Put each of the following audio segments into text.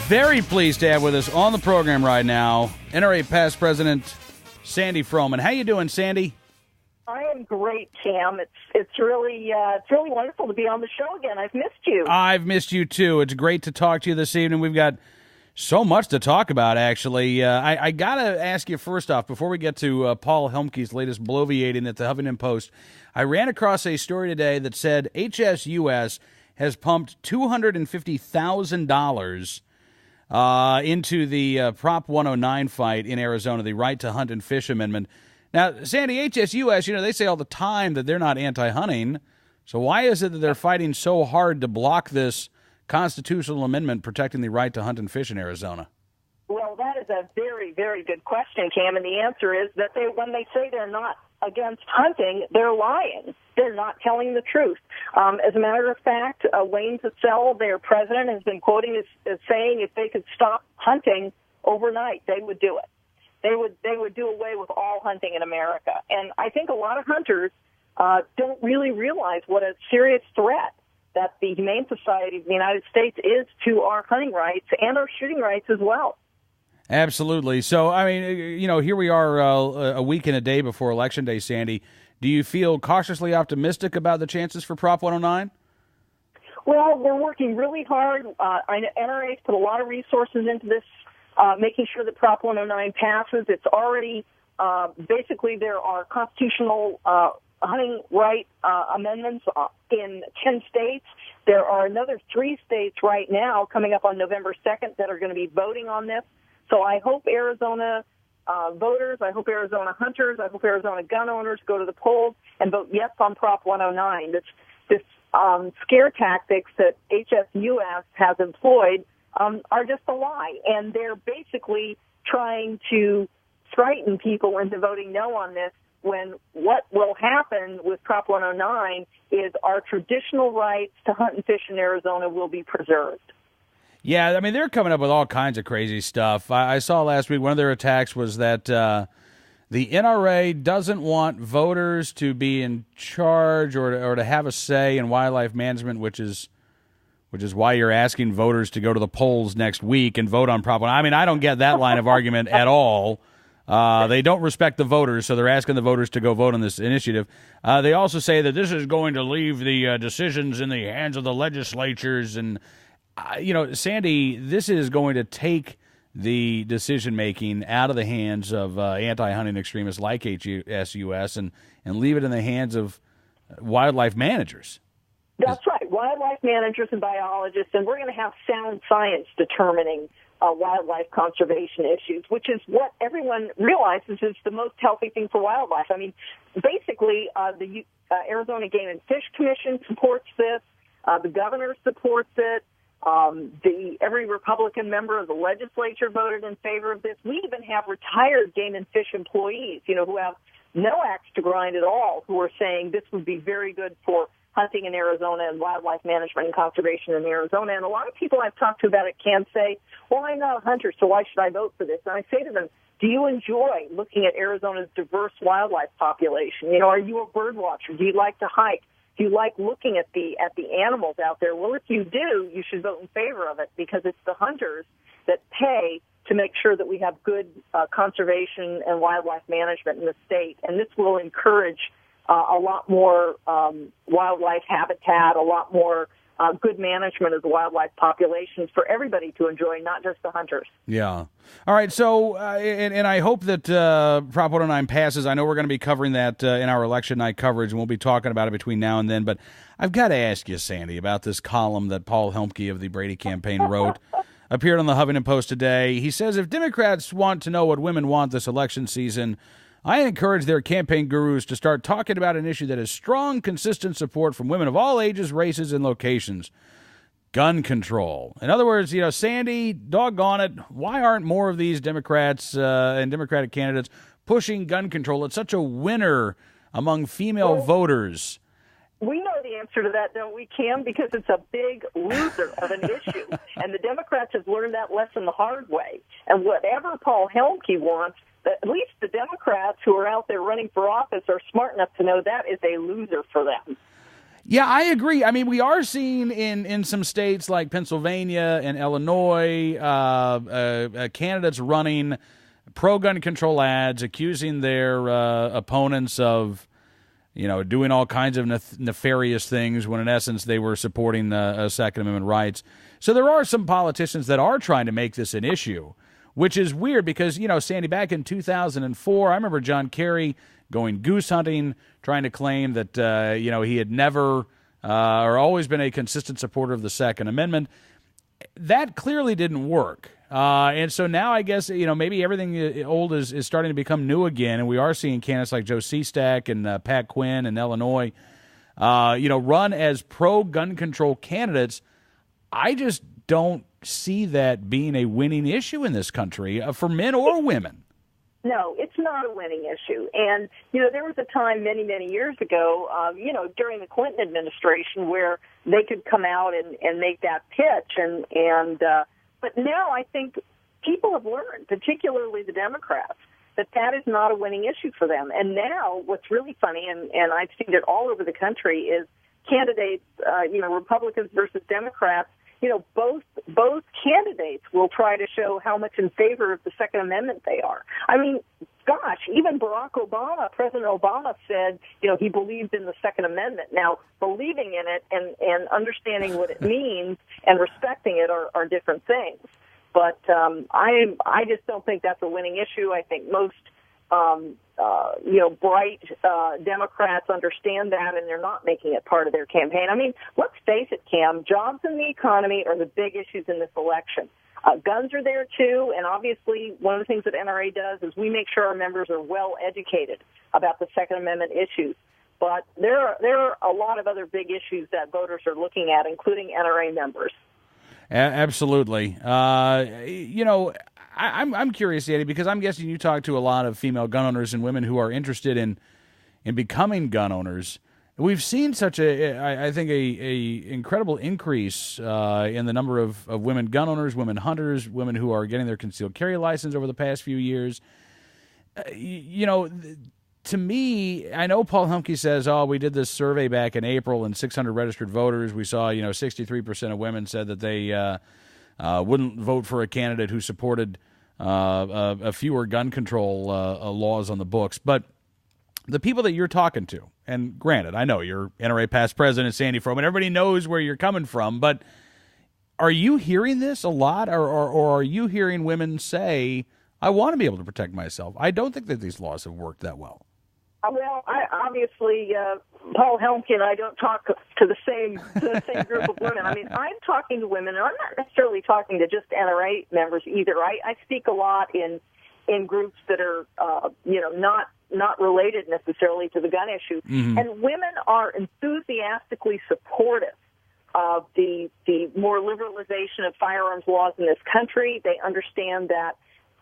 Very pleased to have with us on the program right now NRA past president Sandy Froman. How you doing, Sandy? I am great, Cam. It's really wonderful to be on the show again. I've missed you. I've missed you too. It's great to talk to you this evening. We've got so much to talk about, actually. I got to ask you first off, before we get to Paul Helmke's latest bloviating at the Huffington Post, I ran across a story today that said HSUS has pumped $250,000 into the Prop 109 fight in Arizona, the Right to Hunt and Fish Amendment. Now, Sandy, HSUS, they say all the time that they're not anti-hunting. So why is it that they're fighting so hard to block this constitutional amendment protecting the right to hunt and fish in Arizona? Well, that is a very, very good question, Cam, and the answer is that when they say they're not against hunting, they're lying. They're not telling the truth. As a matter of fact, Wayne Pacell, their president, has been quoting as saying if they could stop hunting overnight, they would do it. They would do away with all hunting in America. And I think a lot of hunters don't really realize what a serious threat that the Humane Society of the United States is to our hunting rights and our shooting rights as well. Absolutely. So, I mean, here we are a week and a day before Election Day, Sandy. Do you feel cautiously optimistic about the chances for Prop 109? Well, we're working really hard. NRA's put a lot of resources into this, making sure that Prop 109 passes. It's already, basically, there are constitutional hunting right amendments in 10 states. There are another 3 states right now coming up on November 2nd that are going to be voting on this. So I hope Arizona voters, I hope Arizona hunters, I hope Arizona gun owners go to the polls and vote yes on Prop 109. This scare tactics that HSUS has employed are just a lie, and they're basically trying to frighten people into voting no on this, when what will happen with Prop 109 is our traditional rights to hunt and fish in Arizona will be preserved. Yeah, I mean, they're coming up with all kinds of crazy stuff. I saw last week one of their attacks was that the NRA doesn't want voters to be in charge or to have a say in wildlife management, which is why you're asking voters to go to the polls next week and vote on Prop 109. I mean, I don't get that line of argument at all. They don't respect the voters, so they're asking the voters to go vote on this initiative. They also say that this is going to leave the decisions in the hands of the legislatures. And, Sandy, this is going to take the decision-making out of the hands of anti-hunting extremists like HSUS and leave it in the hands of wildlife managers. That's right, wildlife managers and biologists, and we're going to have sound science determining wildlife conservation issues, which is what everyone realizes is the most healthy thing for wildlife. I mean, basically, the Arizona Game and Fish Commission supports this. The governor supports it. Every Republican member of the legislature voted in favor of this. We even have retired game and fish employees, who have no axe to grind at all, who are saying this would be very good for hunting in Arizona and wildlife management and conservation in Arizona. And a lot of people I've talked to about it can say, well, I'm not a hunter, so why should I vote for this? And I say to them, do you enjoy looking at Arizona's diverse wildlife population? Are you a bird watcher? Do you like to hike? Do you like looking at the animals out there? Well, if you do, you should vote in favor of it, because it's the hunters that pay to make sure that we have good conservation and wildlife management in the state. And this will encourage a lot more wildlife habitat, a lot more good management of the wildlife populations for everybody to enjoy, not just the hunters. Yeah. All right. So, and I hope that Prop 109 passes. I know we're going to be covering that in our election night coverage, and we'll be talking about it between now and then. But I've got to ask you, Sandy, about this column that Paul Helmke of the Brady campaign wrote. Appeared on the Huffington Post today. He says, if Democrats want to know what women want this election season, I encourage their campaign gurus to start talking about an issue that has strong, consistent support from women of all ages, races, and locations. Gun control. In other words, Sandy, doggone it, why aren't more of these Democrats and Democratic candidates pushing gun control? It's such a winner among female voters. We know the answer to that, don't we, Cam? Because it's a big loser of an issue. And the Democrats have learned that lesson the hard way. And whatever Paul Helmke wants, at least the Democrats who are out there running for office are smart enough to know that is a loser for them. Yeah, I agree. I mean, we are seeing in some states like Pennsylvania and Illinois, candidates running pro-gun control ads, accusing their opponents of, doing all kinds of nefarious things when in essence they were supporting Second Amendment rights. So there are some politicians that are trying to make this an issue, which is weird because, Sandy, back in 2004, I remember John Kerry going goose hunting, trying to claim that, he had never or always been a consistent supporter of the Second Amendment. That clearly didn't work. And so now I guess, maybe everything old is starting to become new again, and we are seeing candidates like Joe Sestak and Pat Quinn in Illinois, run as pro-gun control candidates. I just don't see that being a winning issue in this country for men or women. No, it's not a winning issue. And, there was a time many, many years ago, during the Clinton administration where they could come out and make that pitch. But now I think people have learned, particularly the Democrats, that is not a winning issue for them. And now what's really funny, and I've seen it all over the country, is candidates, Republicans versus Democrats, both candidates will try to show how much in favor of the Second Amendment they are. I mean, gosh, even President Obama said, he believed in the Second Amendment. Now, believing in it and understanding what it means and respecting it are different things. But I just don't think that's a winning issue. I think most bright Democrats understand that, and they're not making it part of their campaign. I mean, let's face it, Cam, jobs and the economy are the big issues in this election. Guns are there, too, and obviously one of the things that NRA does is we make sure our members are well educated about the Second Amendment issues. But there are a lot of other big issues that voters are looking at, including NRA members. Absolutely. I'm curious, Eddie, because I'm guessing you talk to a lot of female gun owners and women who are interested in becoming gun owners. We've seen such I think a incredible increase in the number of women gun owners, women hunters, women who are getting their concealed carry license over the past few years. To me, I know Paul Humke says, we did this survey back in April and 600 registered voters. We saw, 63% of women said that they wouldn't vote for a candidate who supported a fewer gun control laws on the books. But the people that you're talking to, and granted, I know you're NRA past president, Sandy Froman, everybody knows where you're coming from, but are you hearing this a lot, or are you hearing women say, I want to be able to protect myself? I don't think that these laws have worked that well. Well, obviously, Paul Helmke and I don't talk to the same group of women. I mean, I'm talking to women, and I'm not necessarily talking to just NRA members either. I speak a lot in groups that are, not related necessarily to the gun issue. Mm-hmm. And women are enthusiastically supportive of the more liberalization of firearms laws in this country. They understand that,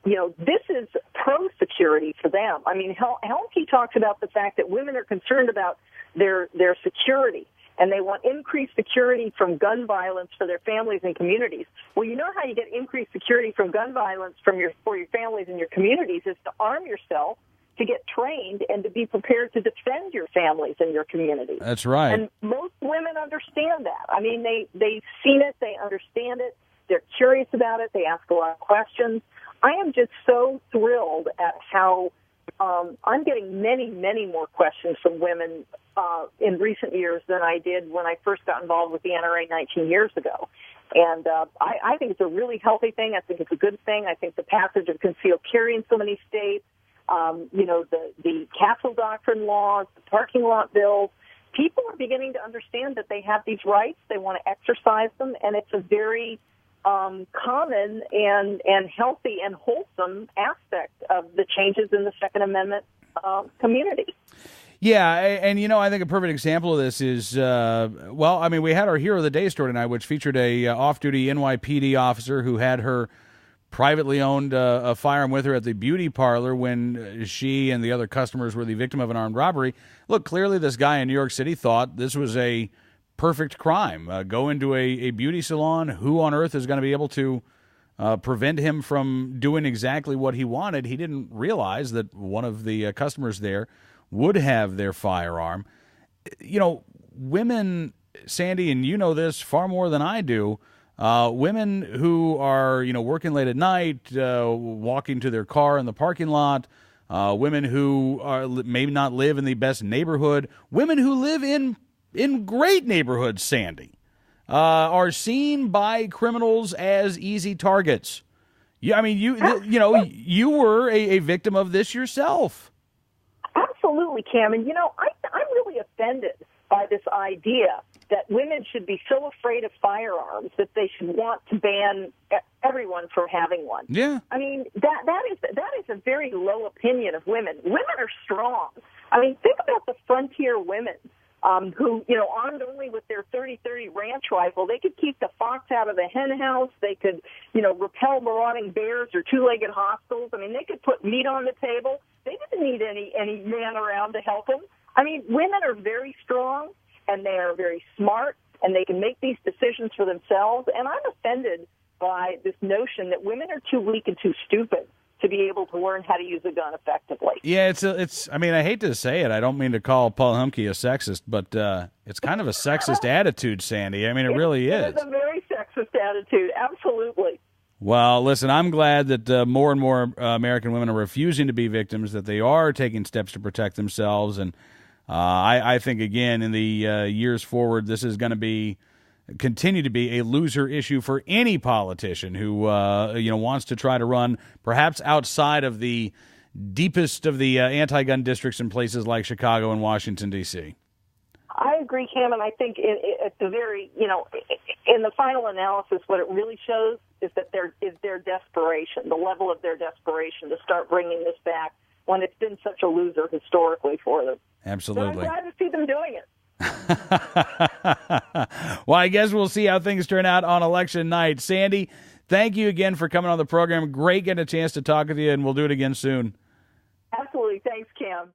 this is pro-security for them. I mean, Helmke talks about the fact that women are concerned about their security, and they want increased security from gun violence for their families and communities. Well, you know how you get increased security from gun violence for your families and your communities is to arm yourself, to get trained, and to be prepared to defend your families and your communities. That's right. And most women understand that. I mean, they've seen it, they understand it, they're curious about it, they ask a lot of questions. I am just so thrilled at how I'm getting many, many more questions from women in recent years than I did when I first got involved with the NRA 19 years ago. And I think it's a really healthy thing. I think it's a good thing. I think the passage of concealed carry in so many states, the Castle Doctrine laws, the parking lot bills, people are beginning to understand that they have these rights. They want to exercise them, and it's a very common and healthy and wholesome aspect of the changes in the Second Amendment community. Yeah, and I think a perfect example of this is, we had our Hero of the Day story tonight, which featured a off-duty NYPD officer who had her privately owned a firearm with her at the beauty parlor when she and the other customers were the victim of an armed robbery. Look, clearly this guy in New York City thought this was a perfect crime. Go into a beauty salon. Who on earth is going to be able to prevent him from doing exactly what he wanted? He didn't realize that one of the customers there would have their firearm. women, Sandy, and you know this far more than I do, women who are, working late at night, walking to their car in the parking lot, women who may not live in the best neighborhood, women who live in great neighborhoods, Sandy, are seen by criminals as easy targets. You were a victim of this yourself. Absolutely, Cam. And, I'm really offended by this idea that women should be so afraid of firearms that they should want to ban everyone from having one. Yeah. I mean, that is a very low opinion of women. Women are strong. I mean, think about the frontier women who, armed only with their 30-30 ranch rifle, they could keep the fox out of the hen house. They could, repel marauding bears or two-legged hostiles. I mean, they could put meat on the table. They didn't need any man around to help them. I mean, women are very strong, and they are very smart, and they can make these decisions for themselves. And I'm offended by this notion that women are too weak and too stupid to be able to learn how to use a gun effectively. Yeah, it's. I mean, I hate to say it. I don't mean to call Paul Humke a sexist, but it's kind of a sexist attitude, Sandy. I mean, it really is. It is a very sexist attitude, absolutely. Well, listen, I'm glad that more and more American women are refusing to be victims, that they are taking steps to protect themselves, and I think, again, in the years forward, this is going to continue to be a loser issue for any politician who wants to try to run perhaps outside of the deepest of the anti-gun districts in places like Chicago and Washington, D.C. I agree, Cam, and I think at the very, in the final analysis, what it really shows is that their desperation, the level of their desperation to start bringing this back when it's been such a loser historically for them. Absolutely. So I'm glad to see them doing it. Well, I guess we'll see how things turn out on election night. Sandy, thank you again for coming on the program. Great getting a chance to talk with you, and we'll do it again soon. Absolutely. Thanks, Cam.